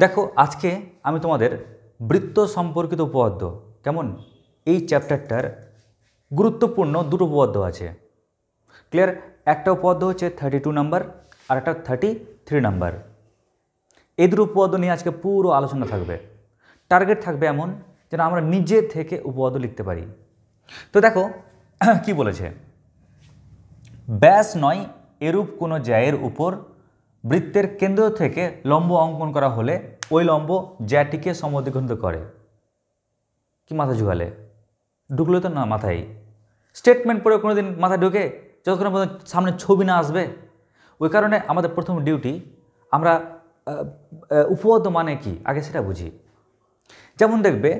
দেখো আজকে আমি তোমাদের বৃত্ত সম্পর্কিত উপপাদ্য কেমন এই চ্যাপ্টারটার গুরুত্বপূর্ণ দুটো উপপাদ্য আছে। ক্লিয়ার? একটা উপপাদ্য হচ্ছে 32 নাম্বার আর একটা 33 নাম্বার। এই দুটো উপপাদ্য নিয়ে আজকে পুরো আলোচনা থাকবে। টার্গেট থাকবে এমন যেন আমরা নিজে থেকে উপপাদ্য লিখতে পারি। তো দেখো কি বলেছে, ব্যাস নয় এরূপ কোনো জ্যায়ের উপর বৃত্তের কেন্দ্র থেকে লম্ব অঙ্কন করা হলে ওই লম্ব জ্যাটিকে সমদ্বিখণ্ডিত করে। কি মাথা ঝুঁকালে? ঢুকলো তো না মাথায়? স্টেটমেন্ট পড়ে কোনোদিন মাথায় ঢুকে যতক্ষণ পর্যন্ত সামনে ছবি না আসবে? ওই কারণে আমাদের প্রথম ডিউটি আমরা উপপাদ্য মানে কি আগে সেটা বুঝি। যেমন দেখবে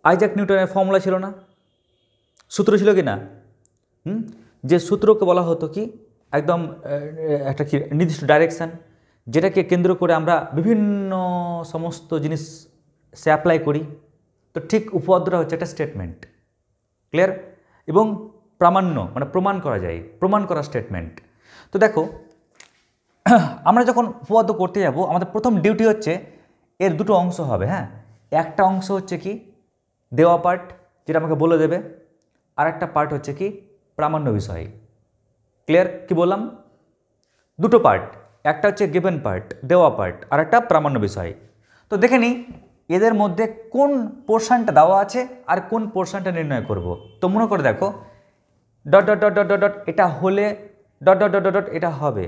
আইজ্যাক নিউটনের ফর্মুলা ছিল না, সূত্র ছিল কি না? যে সূত্রকে বলা হতো কি একদম একটা কি নির্দিষ্ট ডাইরেকশান, যেটাকে কেন্দ্র করে আমরা বিভিন্ন সমস্ত জিনিস সে অ্যাপ্লাই করি। তো ঠিক উপপাদ্যটা হচ্ছে একটা স্টেটমেন্ট। ক্লিয়ার? এবং প্রামাণ্য মানে প্রমাণ করা যায়, প্রমাণ করা স্টেটমেন্ট। তো দেখো আমরা যখন উপপাদ্য করতে যাব আমাদের প্রথম ডিউটি হচ্ছে এর দুটো অংশ হবে। হ্যাঁ, একটা অংশ হচ্ছে কি দেওয়া পার্ট, যেটা আমাকে বলে দেবে, আর একটা পার্ট হচ্ছে কি প্রামাণ্য বিষয়। ক্লিয়ার? কি বললাম? দুটো পার্ট, একটা হচ্ছে গিভেন পার্ট দেওয়া পার্ট, আর একটা প্রামাণ্য বিষয়। তো দেখে নিই এদের মধ্যে কোন পোর্শনটা দেওয়া আছে আর কোন পোর্শনটা নির্ণয় করব। তো মনে করে দেখো dot dot dot dot dot dot এটা হলে ডট ডট ডট ডট এটা হবে,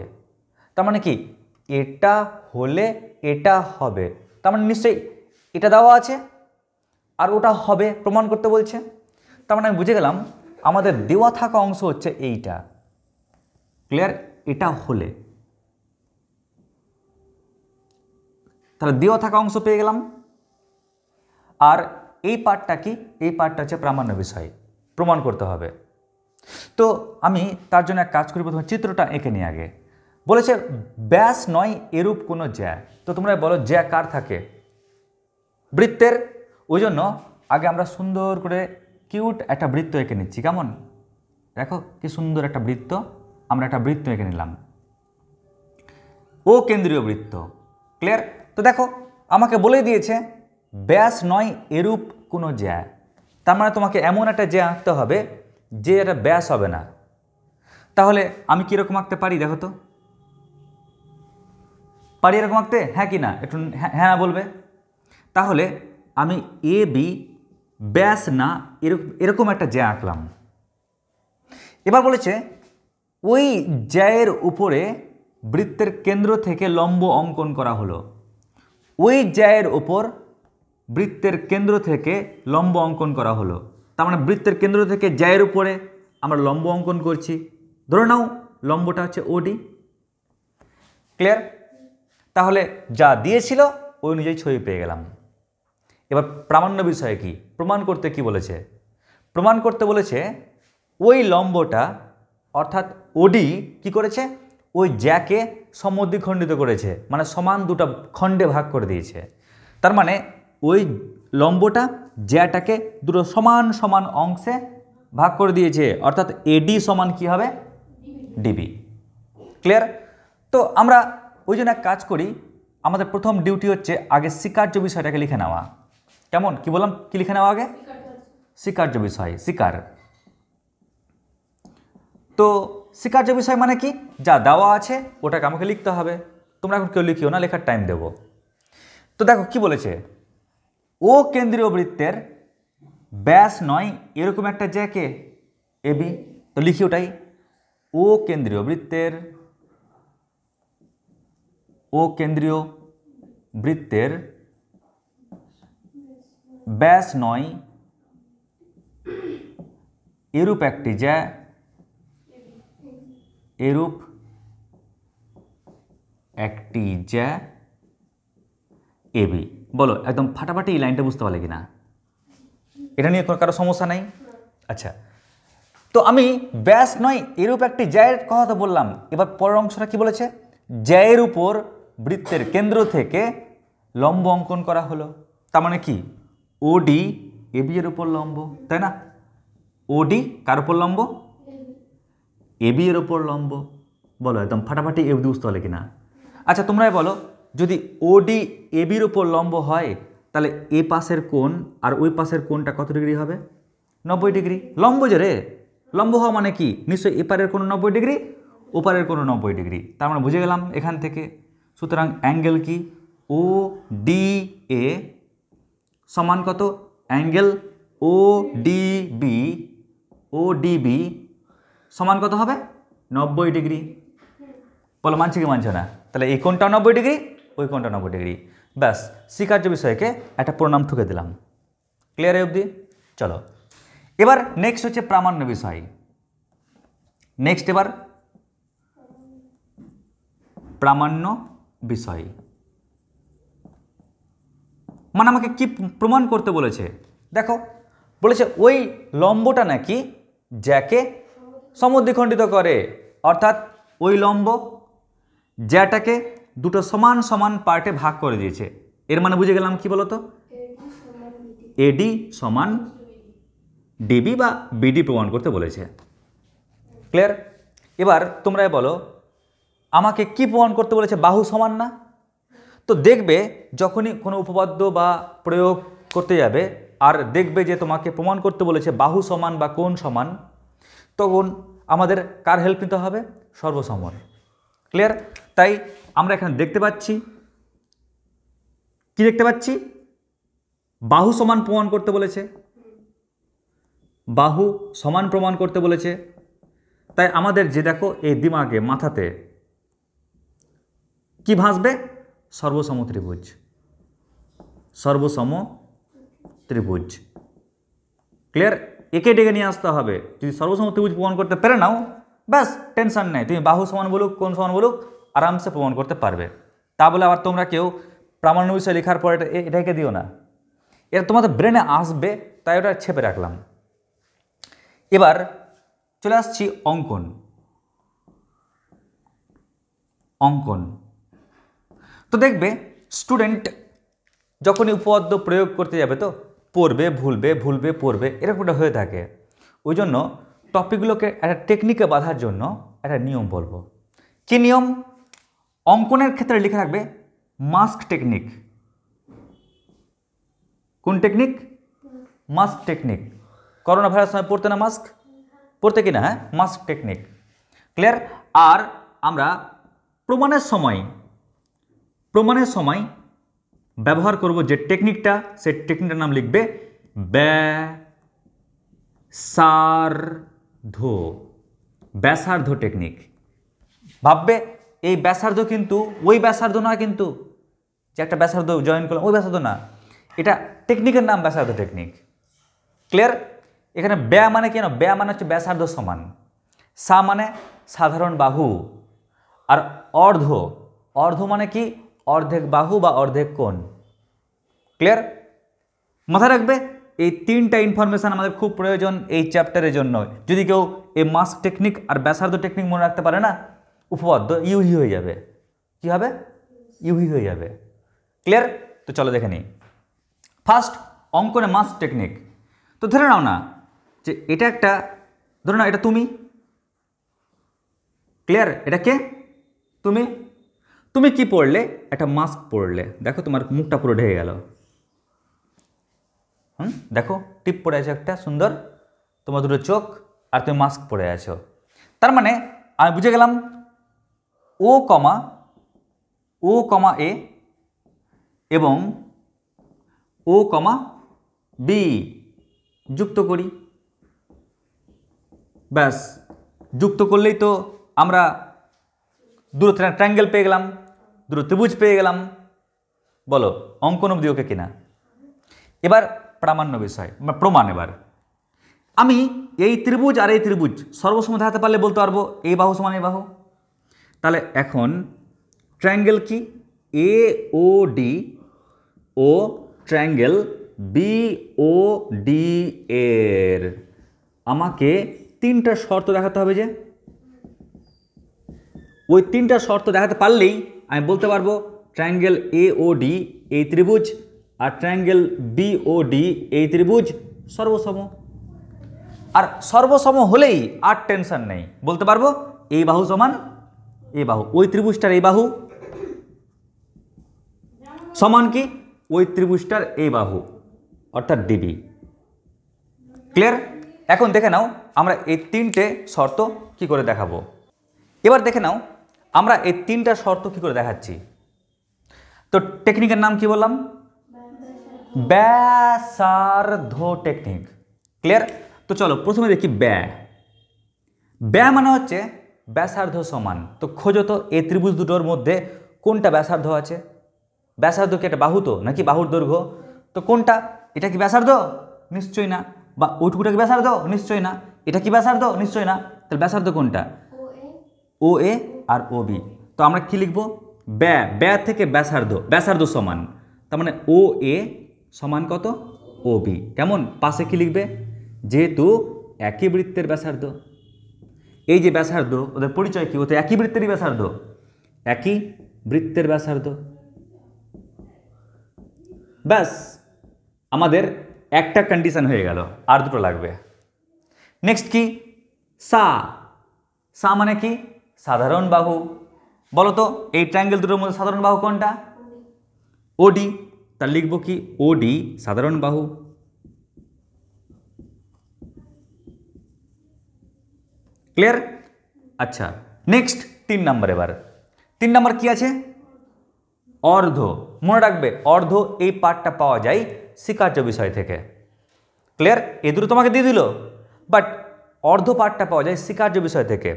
তার মানে কি এটা হলে এটা হবে, তার মানে নিশ্চয়ই এটা দেওয়া আছে আর ওটা হবে প্রমাণ করতে বলছে। তার মানে আমি বুঝে গেলাম আমাদের দেওয়া থাকা অংশ হচ্ছে এইটা। ক্লিয়ার? এটা হলে তাহলে দেওয়া থাকা অংশ পেয়ে গেলাম। আর এই পার্টটা কি? এই পার্টটা হচ্ছে প্রামাণ্য বিষয়, প্রমাণ করতে হবে। তো আমি তার জন্য এক কাজ করি, প্রথমে চিত্রটা এঁকে নিই আগে। বলেছে ব্যাস নয় এরূপ কোনো জ্যা। তো তোমরা বলো জ্যা কার থাকে? বৃত্তের। ওই জন্য আগে আমরা সুন্দর করে কিউট একটা বৃত্ত এঁকে নিচ্ছি। কেমন? দেখো কি সুন্দর একটা বৃত্ত, আমরা একটা বৃত্ত এঁকে নিলাম, ও কেন্দ্রীয় বৃত্ত। ক্লিয়ার? তো দেখো আমাকে বলে দিয়েছে ব্যাস নয় এরূপ কোনো জ্যা, তার মানে তোমাকে এমন একটা জ্যা আঁকতে হবে যে এটা ব্যাস হবে না। তাহলে আমি কীরকম আঁকতে পারি দেখো তো? পারি এরকম আঁকতে? হ্যাঁ কি না? একটু হ্যাঁ না বলবে। তাহলে আমি এ বি ব্যাস না এরকম একটা জ্যা আঁকলাম। এবার বলেছে ওই জ্যায়ের উপরে বৃত্তের কেন্দ্র থেকে লম্ব অঙ্কন করা হলো। ওই জ্যায়ের ওপর বৃত্তের কেন্দ্র থেকে লম্ব অঙ্কন করা হলো, তার মানে বৃত্তের কেন্দ্র থেকে জ্যায়ের উপরে আমরা লম্ব অঙ্কন করছি। ধরে নাও লম্বটা হচ্ছে ওডি। ক্লিয়ার? তাহলে যা দিয়েছিল ওই অনুযায়ী ছবি পেয়ে গেলাম। এবার প্রামাণ্য বিষয় কি? প্রমাণ করতে কি বলেছে? প্রমাণ করতে বলেছে ওই লম্বটা অর্থাৎ ওডি কি করেছে? ওই জ্যাকে সমদ্বিখণ্ডিত করেছে, মানে সমান দুটো খণ্ডে ভাগ করে দিয়েছে। তার মানে ওই লম্বটা জ্যাটাকে দুটো সমান সমান অংশে ভাগ করে দিয়েছে, অর্থাৎ এডি সমান কি হবে? ডিবি। ক্লিয়ার? তো আমরা ওই জন্য এক কাজ করি, আমাদের প্রথম ডিউটি হচ্ছে আগে স্বীকার্য বিষয়টাকে লিখে নেওয়া। কেমন? কি বললাম? কি লিখে নেওয়া আগে? স্বীকার্য বিষয়, স্বীকার। তো স্বীকার্য বিষয় মানে কি? যা দেওয়া আছে ওটাকে আমাকে লিখতে হবে। তোমরা এখন কেউ লিখিও না, লেখার টাইম দেব। তো দেখো কি বলেছে, ও কেন্দ্রীয় বৃত্তের ব্যাস নয় এরকম একটা জ্যাকে এবি। তো লিখি ওটাই, ও কেন্দ্রীয় বৃত্তের, ও কেন্দ্রীয় বৃত্তের ব্যাস নয় এরূপ একটি জ্যা, এরূপ একটি জ্যা এবি। বলো একদম ফাটাফাটি এই লাইনটা বুঝতে পারলে কিনা? এটা নিয়ে কোনো কারো সমস্যা নাই? আচ্ছা, তো আমি ব্যাস নয় এরূপ একটি জ্যায়ের কথা তো বললাম। এবার পরের অংশটা কি বলেছে? জ্যায়ের উপর বৃত্তের কেন্দ্র থেকে লম্ব অঙ্কন করা হলো। তার মানে কি ওডি এবি এর উপর লম্ব, তাই না? ওডি কার উপর লম্ব? এবি এর উপর লম্ব। বলো একদম ফাটাফাটি এবি বুঝতে পারলে কিনা? আচ্ছা তোমরাই বলো যদি ওডি এবির ওপর লম্ব হয় তাহলে এ পাশের কোণ আর ওই পাশের কোণটা কত ডিগ্রি হবে? 90 ডিগ্রি। লম্ব যে রে, লম্ব হওয়া মানে কি? নিশ্চয়ই এপারের কোনো 90 ডিগ্রি, ওপারের কোনো 90 ডিগ্রি। তার মানে বুঝে গেলাম এখান থেকে। সুতরাং অ্যাঙ্গেল কি? ও ডি এ সমান কত? অ্যাঙ্গেল ও ডিবি, ও ডিবি সমান কত হবে? 90 ডিগ্রি। বলো মানছে কি মানছে না? তাহলে এই কোণটা 90 ডিগ্রি, ওই কোণটা 90 ডিগ্রি। ব্যাস, স্বীকার্য বিষয়কে একটা প্রণাম ঠুকে দিলাম। ক্লিয়ার এই অবধি? চলো এবার নেক্সট হচ্ছে প্রামাণ্য বিষয়। নেক্সট এবার প্রামাণ্য বিষয় মানে আমাকে কি প্রমাণ করতে বলেছে? দেখো বলেছে ওই লম্বটা নাকি জ্যাকে সমদ্বিখণ্ডিত করে, অর্থাৎ ওই লম্ব জ্যাটাকে দুটো সমান সমান পার্টে ভাগ করে দিয়েছে। এর মানে বুঝে গেলাম কি বলতো? এডি সমান ডিবি বা বিডি প্রমাণ করতে বলেছে। ক্লিয়ার? এবার তোমরা বলো আমাকে কি প্রমাণ করতে বলেছে? বাহু সমান না? তো দেখবে যখনই কোনো উপপাদ্য বা প্রয়োগ করতে যাবে আর দেখবে যে তোমাকে প্রমাণ করতে বলেছে বাহু সমান বা কোণ সমান, তখন আমাদের কার হেল্প নিতে হবে? সর্বসমর। ক্লিয়ার? তাই আমরা এখানে দেখতে পাচ্ছি, কি দেখতে পাচ্ছি? বাহু সমান প্রমাণ করতে বলেছে, বাহু সমান প্রমাণ করতে বলেছে। তাই আমাদের যে দেখো এই দিমাগে মাথাতে কি ভাসবে? সর্বসম ত্রিভুজ, সর্বসম ত্রিভুজ। ক্লিয়ার? একে ডেকে নিয়ে আসতে হবে। যদি সর্বসম ত্রিভুজ প্রমাণ করতে পেরে নাও, ব্যাস টেনশন নেই, তুমি বাহু সমান বলুক কোণ সমান বলুক আরামসে প্রমাণ করতে পারবে। তা বলে আবার তোমরা কেউ প্রামাণ্য বিষয় লেখার পর এটাকে দিও না, এটা তোমাদের ব্রেনে আসবে, তাই ওটা ছেপে রাখলাম। এবার চলে আসছি অঙ্কন। অঙ্কন তো দেখবে স্টুডেন্ট যখনই উপপাদ্য প্রয়োগ করতে যাবে তো পড়বে, ভুলবে, ভুলবে, পড়বে, এরকম একটা হয়ে থাকে। ওই জন্য টপিকগুলোকে একটা টেকনিকে বাঁধার জন্য একটা নিয়ম বলবো। কি নিয়ম? অঙ্কনের ক্ষেত্রে লিখে রাখবে মাস্ক টেকনিক। কোন technique? Mask technique. Corona virus সময় পড়তে না মাস্ক? পড়তে কিনা? হ্যাঁ, মাস্ক টেকনিক। ক্লিয়ার? আর আমরা প্রমাণের সময় ব্যবহার করব যে টেকনিকটা, সেই টেকনিকটার নাম লিখবে ব্যাসার্ধ টেকনিক। ভাববে এই ব্যাসার্ধ কিন্তু ওই ব্যাসার্ধ না, কিন্তু যে একটা ব্যাসার্ধ জয়েন করলাম ওই ব্যাসার্ধ না, এটা টেকনিকের নাম ব্যাসার্ধ টেকনিক। ক্লিয়ার? এখানে ব্যা মানে কেন? ব্যা মানে হচ্ছে ব্যাসার্ধ সমান, সা মানে সাধারণ বাহু, আর অর্ধ, অর্ধ মানে কি? অর্ধেক বাহু বা অর্ধেক কোণ। ক্লিয়ার? মাথায় রাখবে এই তিনটা ইনফরমেশন আমাদের খুব প্রয়োজন এই চ্যাপ্টারের জন্য। যদি কেউ এই মাস্ক টেকনিক আর ব্যাসার্ধ টেকনিক মনে রাখতে পারে না, উপপাদ্য ইউহি হয়ে যাবে। কি হবে? ইউহি হয়ে যাবে। ক্লিয়ার? তো চলো দেখে নিই। ফার্স্ট অঙ্কনে মাস্ক টেকনিক। তো ধরে নাও না যে এটা একটা, ধরে নাও এটা তুমি। ক্লিয়ার? এটা কে? তুমি। তুমি কি পড়লে? একটা মাস্ক পড়লে। দেখো তোমার মুখটা পুরো ঢেকে গেল। দেখো টিপ পড়ে আছে একটা সুন্দর, তোমার দুটো চোখ, আর তুমি মাস্ক পরে আছো। তার মানে আমি বুঝে গেলাম ও কমা এ এবং ও কমা বি যুক্ত করি। ব্যাস, যুক্ত করলেই তো আমরা দুটো ট্রায়াঙ্গেল পেয়ে গেলাম, দুটো ত্রিভুজ পেয়ে গেলাম। বলো অঙ্কন অবধি ওকে কিনা? এবার প্রামাণ্য বিষয় বা প্রমাণ। এবার আমি এই ত্রিভুজ আর এই ত্রিভুজ সর্বসম দেখাতে পারলে বলতে পারবো এই বাহু সমান এই বাহু। তাহলে এখন ট্রায়াঙ্গেল কি? এ ও ডি ও ট্রায়াঙ্গেল বি ও ডি এর আমাকে তিনটা শর্ত দেখাতে হবে। যে ওই তিনটা শর্ত দেখাতে পারলেই আমি বলতে পারবো ট্রায়াঙ্গেল এ ও ডি এই ত্রিভুজ আর ট্রায়াঙ্গেল বি ও ডি এই ত্রিভুজ সর্বসম। আর সর্বসম হলেই আর টেনশন নেই, বলতে পারবো এই বাহু সমান এই বাহু, ওই ত্রিভুজটার এই বাহু সমান কি ওই ত্রিভুজটার এই বাহু অর্থাৎ ডিবি। ক্লিয়ার? এখন দেখে নাও আমরা এই তিনটে শর্ত কি করে দেখাবো। এবার দেখে নাও আমরা এই তিনটা শর্ত কি করে দেখাচ্ছি। তো টেকনিকের নাম কি বললাম? ব্যাসার্ধ টেকনিক। ক্লিয়ার? তো চলো প্রথমে দেখি ব্যয় মানে হচ্ছে ব্যাসার্ধ সমান। তো খোঁজো তো এই ত্রিভুজ দুটোর মধ্যে কোনটা ব্যাসার্ধ আছে। ব্যাসার্ধ কি একটা বাহু তো নাকি বাহুর দৈর্ঘ্য? তো কোনটা? এটা কি ব্যাসার্ধ? নিশ্চয়ই না। বা ওইটুকুটা কি ব্যাসার্ধ? নিশ্চয়ই না। এটা কি ব্যাসার্ধ? নিশ্চয়ই না। তাহলে ব্যাসার্ধ কোনটা? ও এ আর ও বি। তো আমরা কি লিখব? ব্যয় থেকে ব্যাসার্ধ সমান, তার মানে ও এ সমান কত? ও বি। কেমন? পাশে কি লিখবে? যেহেতু একই বৃত্তের ব্যাসার্ধ, এই যে ব্যাসার্ধ ওদের পরিচয় কি? ওতে একই বৃত্তেরই ব্যাসার্ধ, একই বৃত্তের ব্যাসার্ধ। ব্যাস আমাদের একটা কন্ডিশন হয়ে গেল, আর দুটো লাগবে। নেক্সট কি? সা মানে কি? সাধারণ বাহু। বলো তো এই ট্রায়াঙ্গেল দুটোর মধ্যে সাধারণ বাহু কোনটা? ওডি। তার লিখবো কি? ওডি সাধারণ বাহু। ক্লিয়ার? আচ্ছা নেক্সট 3 নাম্বার। এবার 3 নাম্বার কি আছে? অর্ধ। মনে রাখবে অর্ধ এই পার্টটা পাওয়া যায় স্বীকার্য বিষয় থেকে। ক্লিয়ার? এ দুটো তোমাকে দিয়ে দিল, বাট অর্ধ পার্টটা পাওয়া যায় স্বীকার্য বিষয় থেকে।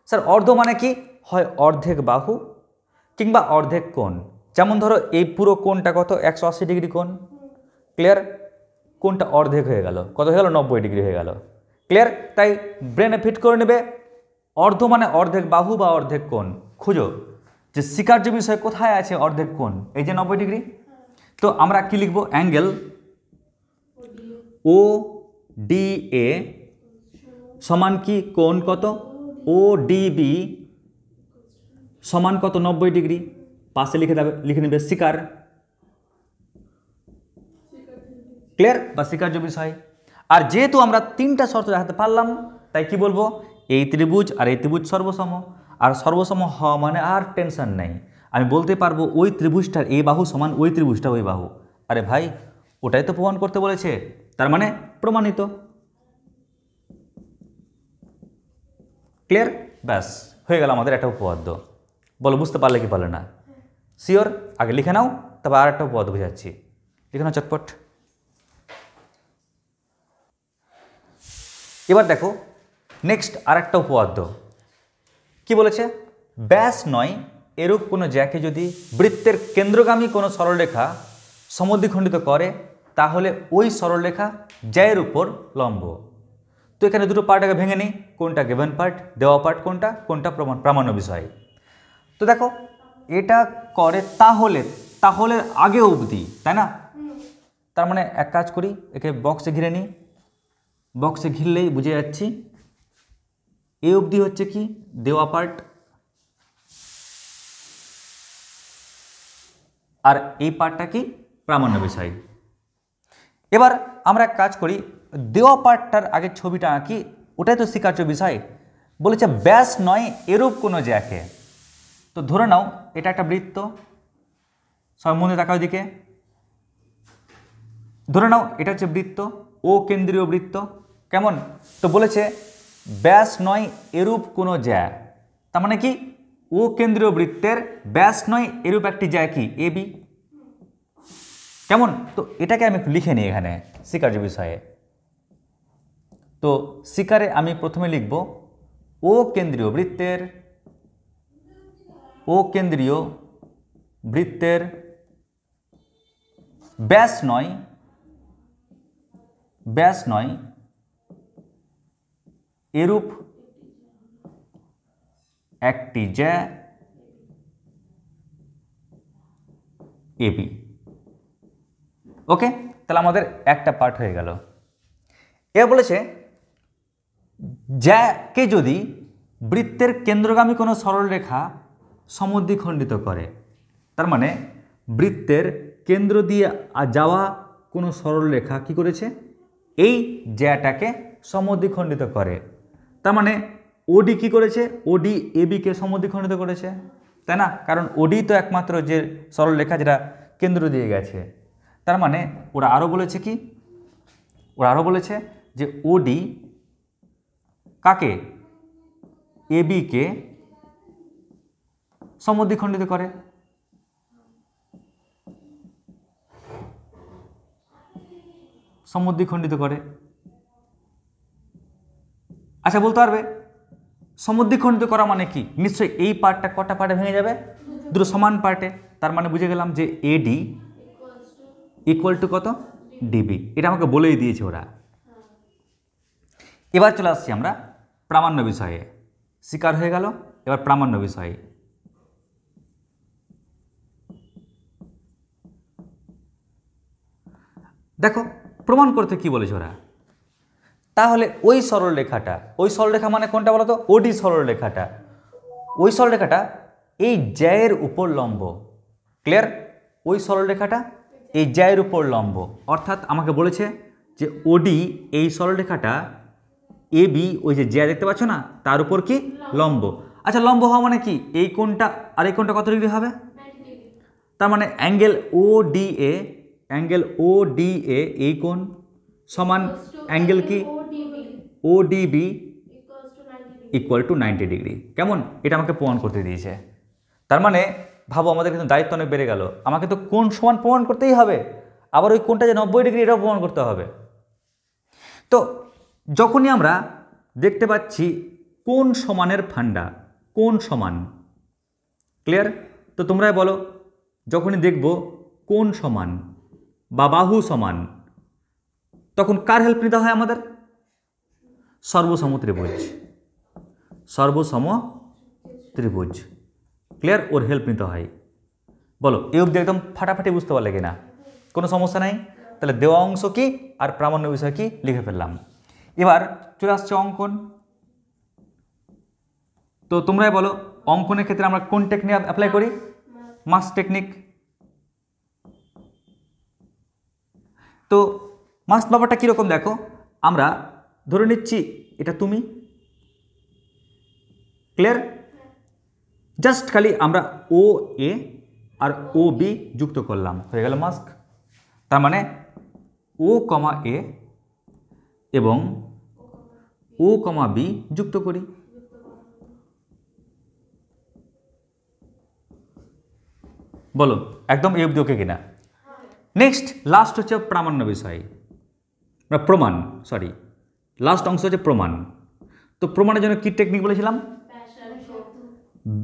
স্যার অর্ধ মানে কি? হয় অর্ধেক বাহু কিংবা অর্ধেক কোণ। যেমন ধরো এই পুরো কোণটা কত? 180 ডিগ্রি কোণ। ক্লিয়ার? কোণটা অর্ধেক হয়ে গেল, কত হয়ে গেল? 90 ডিগ্রি হয়ে গেল। ক্লিয়ার? তাই ব্রেনে ফিট করে নেবে অর্ধ মানে অর্ধেক বাহু বা অর্ধেক কোণ। খুঁজো যে স্বীকার্য বিষয় কোথায় আছে অর্ধেক কোণ, এই যে 90 ডিগ্রি। তো আমরা কি লিখবো? অ্যাঙ্গেল ও ডি এ সমান কি? কোণ কত? ও ডিবি সমান কত? 90 ডিগ্রি। পাশে লিখে নেবে স্বীকার। ক্লিয়ার? বা স্বীকার্য বিষয়। আর যেহেতু আমরা 3টা শর্ত দেখাতে পারলাম, তাই কি বলবো? এই ত্রিভুজ আর এই ত্রিভুজ সর্বসম। আর সর্বসম হওয়া মানে আর টেনশন নেই, আমি বলতে পারবো ওই ত্রিভুজটার এই বাহু সমান ওই ত্রিভুজটা ওই বাহু। আরে ভাই ওটাই তো প্রমাণ করতে বলেছে, তার মানে প্রমাণিত। ক্লিয়ার? ব্যাস হয়ে গেল আমাদের একটা উপপাদ্য। বলো বুঝতে পারলে কি পারলে না? শিওর? আগে লিখে নাও, তারপর আর একটা উপপাদ্য বোঝাচ্ছি। লিখে নাও চটপট। এবার দেখো নেক্সট আর একটা উপপাদ্য কি বলেছে? ব্যাস নয় এরূপ কোনো জ্যাকে যদি বৃত্তের কেন্দ্রগামী কোনো সরলরেখা সমদ্বিখণ্ডিত করে, তাহলে ওই সরলরেখা জ্যায়ের উপর লম্ব। তো এখানে দুটো পার্ট আগে ভেঙে নিই। কোনটা গিভেন পার্ট, দেওয়া পার্ট কোনটা, কোনটা প্রামাণ্য বিষয়। তো দেখো এটা করে তাহলে আগে অবধি, তাই না? তার মানে এক কাজ করি, একে বক্সে ঘিরে নিই। বক্সে ঘিরলেই বুঝে যাচ্ছি এ অবধি হচ্ছে কি? দেওয়া পার্ট, আর এই পার্টটা কি? প্রামাণ্য বিষয়। এবার আমরা এক কাজ করি, দেওয়া পার্টটার আগে ছবিটা আঁকি, ওটাই তো স্বীকার্য বিষয়। বলেছে ব্যাস নয় এরূপ কোনো জ্যাকে। তো ধরে নাও এটা একটা বৃত্ত, সবাই মনে তাকাও দিকে। ধরে নাও এটা হচ্ছে বৃত্ত, ও কেন্দ্রীয় বৃত্ত। কেমন? তো বলেছে ব্যাস নয় এরূপ কোনো জ্যা, তার মানে কি? ও কেন্দ্রীয় বৃত্তের ব্যাস নয় এরূপ একটি জ্যা কি? A B. কেমন? তো এটাকে আমি একটু লিখে নিই এখানে স্বীকার্য বিষয়ে। তো স্বীকারে আমি প্রথমে লিখব ও কেন্দ্রীয় বৃত্তের ব্যাস নয় এরূপ একটি জ্যা এবি। ওকে, তাহলে আমাদের একটা পার্ট হয়ে গেল। এবার বলেছে জ্যাকে যদি বৃত্তের কেন্দ্রগামী কোনো সরলরেখা সমদ্বিখণ্ডিত করে, তার মানে বৃত্তের কেন্দ্র দিয়ে যাওয়া কোনো সরলরেখা কি করেছে? এই জ্যাটাকে সমদ্বিখণ্ডিত করে। তার মানে ওডি কি করেছে? ওডি এবিকে সমদ্বিখণ্ডিত করেছে, তাই না? কারণ ওডি তো একমাত্র যে সরলরেখা যেটা কেন্দ্র দিয়ে গেছে। তার মানে ওরা আরও বলেছে কি, ওরা আরও বলেছে যে ওডি কাকে, এবিকে সমদ্বিখণ্ডিত করে। সমদ্বিখণ্ডিত করে। আচ্ছা বলতে পারবে সমদ্বিখণ্ডিত করা মানে কি? নিশ্চয়ই এই পার্টটা কটা পার্টে ভেঙে যাবে? দুটো সমান পার্টে। তার মানে বুঝে গেলাম যে এডি ইকুয়াল টু কত, ডিবি। এটা আমাকে বলেই দিয়েছে ওরা। এবার চলে আসছি আমরা প্রামাণ্য বিষয়ে। স্বীকার হয়ে গেল, এবার প্রামাণ্য বিষয়ে। দেখো প্রমাণ করতে কি বলেছে ওরা। তাহলে ওই সরলরেখাটা, ওই সরলরেখা মানে কোনটা বলো তো? ওডি সরলরেখাটা। ওই সরলরেখাটা এই জ্যায়ের উপর লম্ব। ক্লিয়ার? ওই সরলরেখাটা এই জ্যায়ের উপর লম্ব। অর্থাৎ আমাকে বলেছে যে ওডি এই সরলরেখাটা এবি, ওই যে জ্যা দেখতে পাচ্ছ না, তার উপর কি লম্ব। আচ্ছা লম্ব হওয়া মানে কি? এই কোণটা আর এই কোণটা কত ডিগ্রি হবে? তার মানে angle O D A, angle O D A এই কোণ সমান অ্যাঙ্গেল কি O DB equal to 90 degree. কেমন? এটা আমাকে প্রমাণ করতে দিয়েছে। তার মানে ভাবো আমাদের কিন্তু দায়িত্ব অনেক বেড়ে গেল। আমাকে তো কোণ সমান প্রমাণ করতেই হবে, আবার ওই কোণটা যে 90 ডিগ্রি এটাও প্রমাণ করতে হবে। তো যখনই আমরা দেখতে পাচ্ছি কোণ সমানের ফান্ডা, কোণ সমান, ক্লিয়ার? তো তোমরাই বলো, যখনই দেখব কোণ সমান বা বাহু সমান, তখন কার হেল্প নিতে হয় আমাদের? সর্বসম ত্রিভুজ। সর্বসম ত্রিভুজ, ক্লিয়ার? ওর হেল্প নিতে হয়। বলো এই অবধি একদম ফাটাফাটি বুঝতে পারলে কিনা? কোনো সমস্যা নাই? তাহলে দেওয়া অংশ কি আর প্রামাণ্য বিষয় কি লিখে ফেললাম। এবার চলে আসছে অঙ্কন। তো তোমরাই বলো অঙ্কনের ক্ষেত্রে আমরা কোন টেকনিক অ্যাপ্লাই করি? মাস টেকনিক। তো মাস ব্যাপারটা কীরকম দেখো, আমরা ধরে নিচ্ছি এটা তুমি, ক্লিয়ার? জাস্ট খালি আমরা ও এ আর ও বি যুক্ত করলাম, হয়ে গেল মাস্ক। তার মানে ও কমা এ এবং ও কমা বি যুক্ত করি। বলো একদম এই অবধি ওকে কিনা? নেক্সট লাস্ট হচ্ছে প্রামাণ্য বিষয়, প্রমাণ, সরি লাস্ট অংশ হচ্ছে প্রমাণ। তো প্রমাণের জন্য কি টেকনিক বলেছিলাম?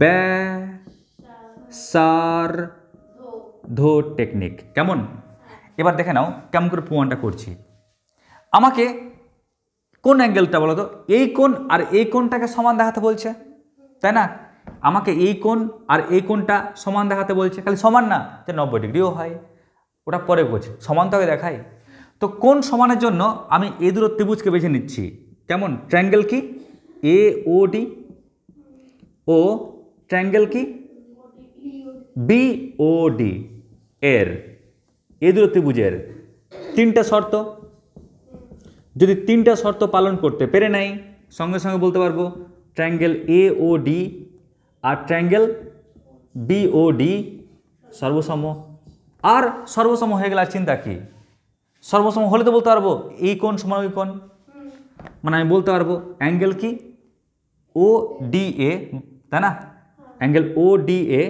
ব্যাসার্ধ টেকনিক। কেমন? এবার দেখে নাও কেমন করে প্রমাণটা করছি। আমাকে কোন অ্যাঙ্গেলটা বলো তো? এই কোণ আর এই কোণটাকে সমান দেখাতে বলছে, তাই না? আমাকে এই কোণ আর এই কোণটা সমান দেখাতে বলছে। খালি সমান না, যে 90 ডিগ্রিও হয়, ওটা পরে করছে, সমান তো আগে দেখাই। তো কোণ সমানের জন্য আমি এই দুটো ত্রিভুজকে বেছে নিচ্ছি। কেমন? ট্রায়াঙ্গেল কি এ ও ডি ও ট্রায়াঙ্গেল কি বি ও ডি এর, এই দুটো ত্রিভুজের তিনটা শর্ত। যদি তিনটা শর্ত পালন করতে পেরে নাই, সঙ্গে সঙ্গে বলতে পারবো ট্রায়াঙ্গেল এ ও ডি আর ট্রায়াঙ্গেল বি ও ডি সর্বসম। আর সর্বসম হয়ে গেলে আর চিন্তা কি? সর্বসম হলে তো বলতে পারবো এই কোণ সমান ওই কোণ। মানে আমি বলতে পারবো অ্যাঙ্গেল কি ও ডি এ, তাই না? অ্যাঙ্গেল ও ডি এ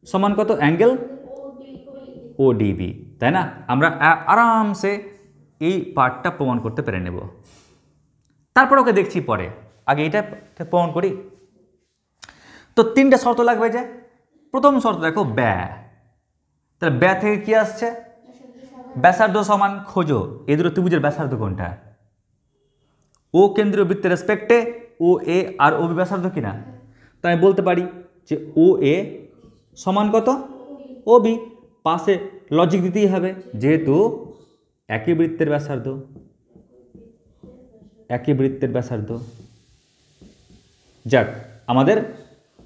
সমান কত? অ্যাঙ্গেল ও ডিবি, তাই না? আমরা আরামসে এই পার্টটা প্রমাণ করতে পেরে নেব। তারপর ওকে দেখছি পরে, আগে এটা প্রমাণ করি। তো তিনটা শর্ত লাগবে। যে প্রথম শর্ত দেখো ব্যয়, তাহলে ব্যয় থেকে কি আসছে? ব্যাসার্ধ সমান খোঁজো এই দুটো ত্রিভুজের ব্যাসার্ধ কোনটা। ও কেন্দ্রীয় বৃত্তের রেসপেক্টে ও এ আর ও বি ব্যাসার্ধ কিনা? তো আমি বলতে পারি যে ও এ সমান কত? ও বি। পাশে লজিক দিতেই হবে, যেহেতু একই বৃত্তের ব্যাসার্ধ, একই বৃত্তের ব্যাসার্ধ। যাক আমাদের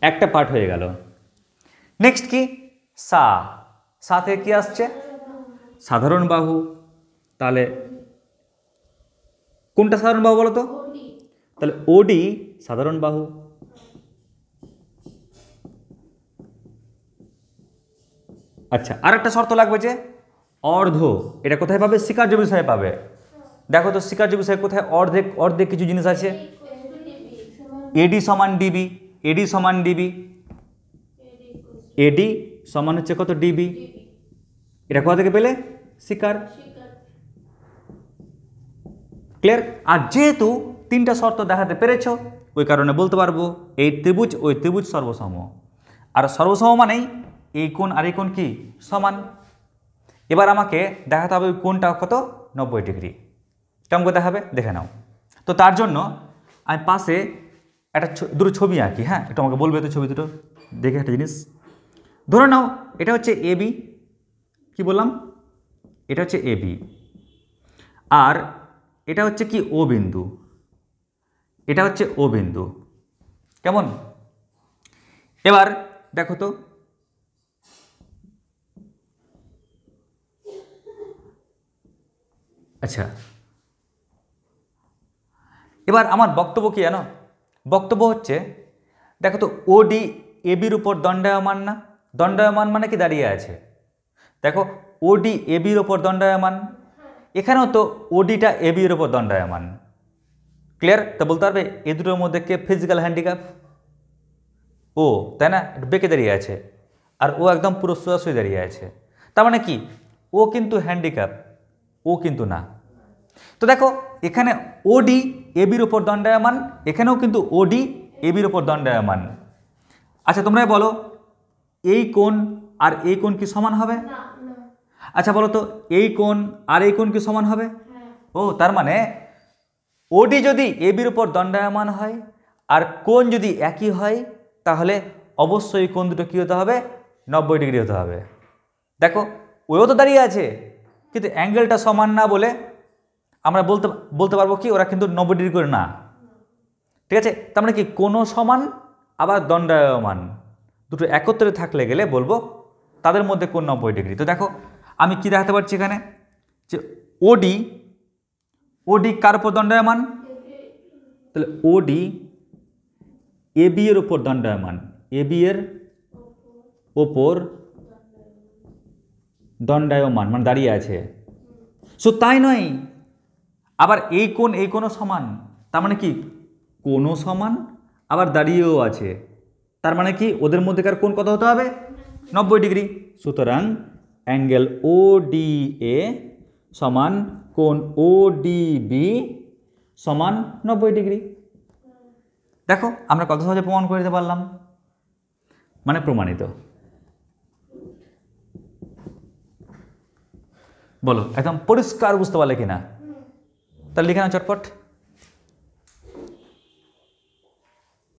একটা পার্ট হয়ে গেল। নেক্সট কি? সা, সা থেকে কি আসছে? সাধারণ বাহু। তাহলে কোনটা সাধারণ বাহু বলো তো? তাহলে ওডি সাধারণ বাহু। আচ্ছা, আর একটা শর্ত লাগবে যে অর্ধ, এটা কোথায় পাবে? স্বীকার্য বিষয়ে পাবে। দেখো তো স্বীকার্য বিষয়ে কোথায় অর্ধেক অর্ধেক কিছু জিনিস আছে। এডি সমান ডিবি, এডি সমান ডিবি, এডি সমান হচ্ছে কত? ডিবি। এটা কোথা থেকে পেলে? স্বীকার। ক্লিয়ার? আর যেহেতু তিনটা শর্ত দেখাতে পেরেছ, ওই কারণে বলতে পারবো এই ত্রিভুজ ওই ত্রিভুজ সর্বসম। আর সর্বসম মানেই এই কোণ আর এই কোণ কি? সমান। এবার আমাকে দেখাতে হবে ওই কোণটা কত? 90 ডিগ্রি। কেমন করে দেখাবে? দেখে নাও। তো তার জন্য আমি পাশে একটা দুটো ছবি আঁকি। হ্যাঁ, একটু আমাকে বলবে তো ছবি দুটো দেখে একটা জিনিস। ধরে নাও এটা হচ্ছে এবি, কি বললাম? এটা হচ্ছে এবি, আর এটা হচ্ছে কি? ও বিন্দু। এটা হচ্ছে ও বিন্দু। কেমন? এবার দেখো তো, আচ্ছা এবার আমার বক্তব্য কি জানো? বক্তব্য হচ্ছে দেখো তো ওডি এবির উপর দণ্ডায়মান না? দণ্ডায়মান মানে কি? দাঁড়িয়ে আছে। দেখো ওডি এবির উপর দণ্ডায়মান, এখানেও তো ওডিটা এবির উপর দণ্ডায়মান। ক্লিয়ার? তা বলতে পারবে এ দুটোর মধ্যে কে ফিজিক্যাল হ্যান্ডিক্যাপ? ও, তাই না? একটু বেঁকে দাঁড়িয়ে আছে, আর ও একদম পুরো সোজাসুজি দাঁড়িয়ে আছে। তার মানে কি? ও কিন্তু হ্যান্ডিক্যাপ, ও কিন্তু না। তো দেখো এখানে ওডি এবির ওপর দণ্ডায়মান, এখানেও কিন্তু ওডি এবির ওপর দণ্ডায়মান। আচ্ছা তোমরাই বলো এই কোণ আর এই কোণ কি সমান হবে? আচ্ছা বলো তো এই কোণ আর এই কোণ কি সমান হবে? ও, তার মানে ওডি যদি এবির উপর দণ্ডায়মান হয় আর কোণ যদি একই হয়, তাহলে অবশ্যই কোণ দুটো কী হতে হবে? 90 ডিগ্রি হতে হবে। দেখো ওও তো দাঁড়িয়ে আছে, কিন্তু অ্যাঙ্গেলটা সমান না বলে আমরা বলতে পারবো কি ওরা কিন্তু 90 ডিগ্রি করে না। ঠিক আছে? তার মানে কি কোণও সমান আবার দণ্ডায়মান, দুটো একত্রে থাকলে গেলে বলবো তাদের মধ্যে কোণ 90 ডিগ্রি। তো দেখো আমি কি দেখাতে পারছি এখানে যে ওডি, ওডি কার উপর দণ্ডায়মান? তাহলে ওডি এবি এর উপর দণ্ডায়মান, এবি এর ওপর দণ্ডায়মান মানে দাঁড়িয়ে আছে। সো তাই নয়, আবার এই কোণও সমান, তার মানে কি কোণও সমান আবার দাঁড়িয়েও আছে। তার মানে কি ওদের মধ্যেকার কোণ কত হতে হবে? 90 ডিগ্রি। সুতরাং অ্যাঙ্গেল ও ডি এ সমান কোণ ও ডি বি সমান 90 ডিগ্রি। দেখো আমরা কত সহজে প্রমাণ করে দিতে পারলাম, মানে প্রমাণিত। বলো একদম পরিষ্কার বুঝতে পারলে কিনা? তাহলে লিখে নাও চটপট।